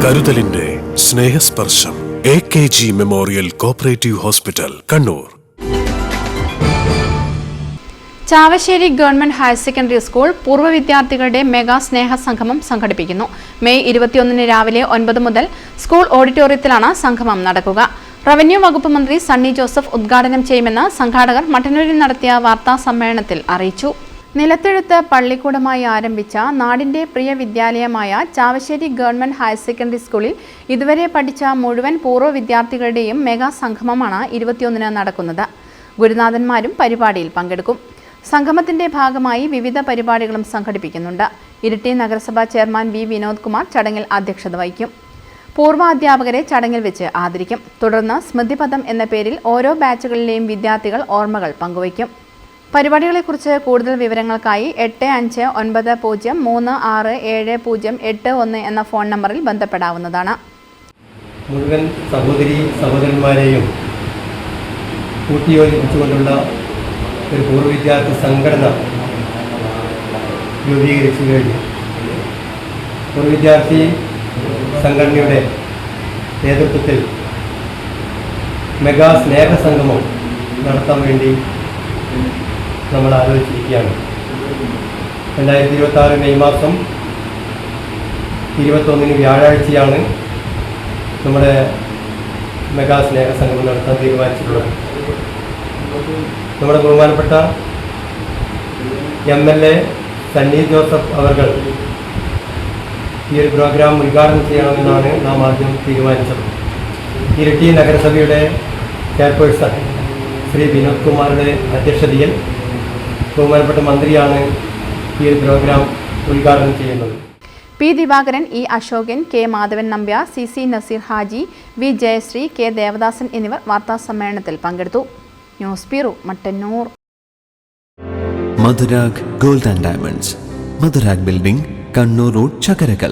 കരുതലിന്റെ സ്നേഹസ്പർശം AKG memorial cooperative hospital, Kannur. Chavassery government higher secondary school പൂർവ്വ വിദ്യാർത്ഥികളുടെ mega സ്നേഹ സംഗമം സംഘടിപ്പിക്കുന്നു. മെയ് 21 രാവിലെ 9 മുതൽ സ്കൂൾ ഓഡിറ്റോറിയത്തിലാണ് സംഗമം നടക്കുക. റവന്യൂ വകുപ്പ് മന്ത്രി സണ്ണി ജോസഫ് ഉദ്ഘാടനം ചെയ്യുമെന്ന് സംഘാടകർ മട്ടന്നൂരിൽ നടത്തിയ വാർത്താ സമ്മേളനത്തിൽ അറിയിച്ചു. നിലത്തെഴുത്ത് പള്ളിക്കൂടമായി ആരംഭിച്ച നാടിന്റെ പ്രിയ വിദ്യാലയമായ ചാവശ്ശേരി ഗവൺമെന്റ് ഹയർ സെക്കൻഡറി സ്കൂളിൽ ഇതുവരെ പഠിച്ച മുഴുവൻ പൂർവ്വ വിദ്യാർത്ഥികളുടെയും മെഗാ സംഗമമാണ് 21 നടക്കുന്നത്. ഗുരുനാഥന്മാരും പരിപാടിയിൽ പങ്കെടുക്കും. സംഗമത്തിന്റെ ഭാഗമായി വിവിധ പരിപാടികളും സംഘടിപ്പിക്കുന്നുണ്ട്. ഇരിട്ടി നഗരസഭാ ചെയർമാൻ വി വിനോദ് കുമാർ ചടങ്ങിൽ അധ്യക്ഷത വഹിക്കും. പൂർവ്വ അധ്യാപകരെ ചടങ്ങിൽ വെച്ച് ആദരിക്കും. തുടർന്ന് സ്മൃതിപഥം എന്ന പേരിൽ ഓരോ ബാച്ചുകളിലെയും വിദ്യാർത്ഥികൾ ഓർമ്മകൾ പങ്കുവയ്ക്കും. പരിപാടികളെക്കുറിച്ച് കൂടുതൽ വിവരങ്ങൾക്കായി 8590367081 എന്ന ഫോൺ നമ്പറിൽ ബന്ധപ്പെടാവുന്നതാണ്. മുഴുവൻ സഹോദരി സഹോദരന്മാരെയും കൂട്ടിയോജിപ്പിച്ചുകൊണ്ടുള്ള ഒരു പൂർവ്വ വിദ്യാർത്ഥി സംഘടന രൂപീകരിച്ചു കഴിഞ്ഞു. പൂർവ്വ വിദ്യാർത്ഥി സംഘടനയുടെ നേതൃത്വത്തിൽ മെഗാ സ്നേഹ സംഗമം നടത്താൻ വേണ്ടി നമ്മൾ ആലോചിച്ചിരിക്കുകയാണ്. 2026 മെയ് മാസം 21 വ്യാഴാഴ്ചയാണ് നമ്മുടെ മെഗാ സ്നേഹ സംഗമം നടത്താൻ തീരുമാനിച്ചിട്ടുള്ളത്. നമ്മുടെ ബഹുമാനപ്പെട്ട MLA സണ്ണി ജോസഫ് അവർ ഈ ഒരു പ്രോഗ്രാം ഉദ്ഘാടനം ചെയ്യണമെന്നാണ് നാം ആദ്യം തീരുമാനിച്ചത്. ഇരിട്ടി നഗരസഭയുടെ ചെയർപേഴ്സൺ ശ്രീ വിനോദ് കുമാറുടെ അധ്യക്ഷതയിൽ ബഹുമാനപ്പെട്ട മന്ത്രിയാണ് ഈ ഒരു പ്രോഗ്രാം ഉദ്ഘാടനം ചെയ്യുന്നത്. P Divakaran, E Ashokan, K Madhavan Nambiar, CC Naseer Haji, V Jayashree, K Devadasan എന്നിവർ വാർത്താ സമ്മേളനത്തിൽ പങ്കെടുത്തു. News bureau, Mattannur. Madhurag gold and diamonds, Madhurag building, Kannur road, Chakkarakal.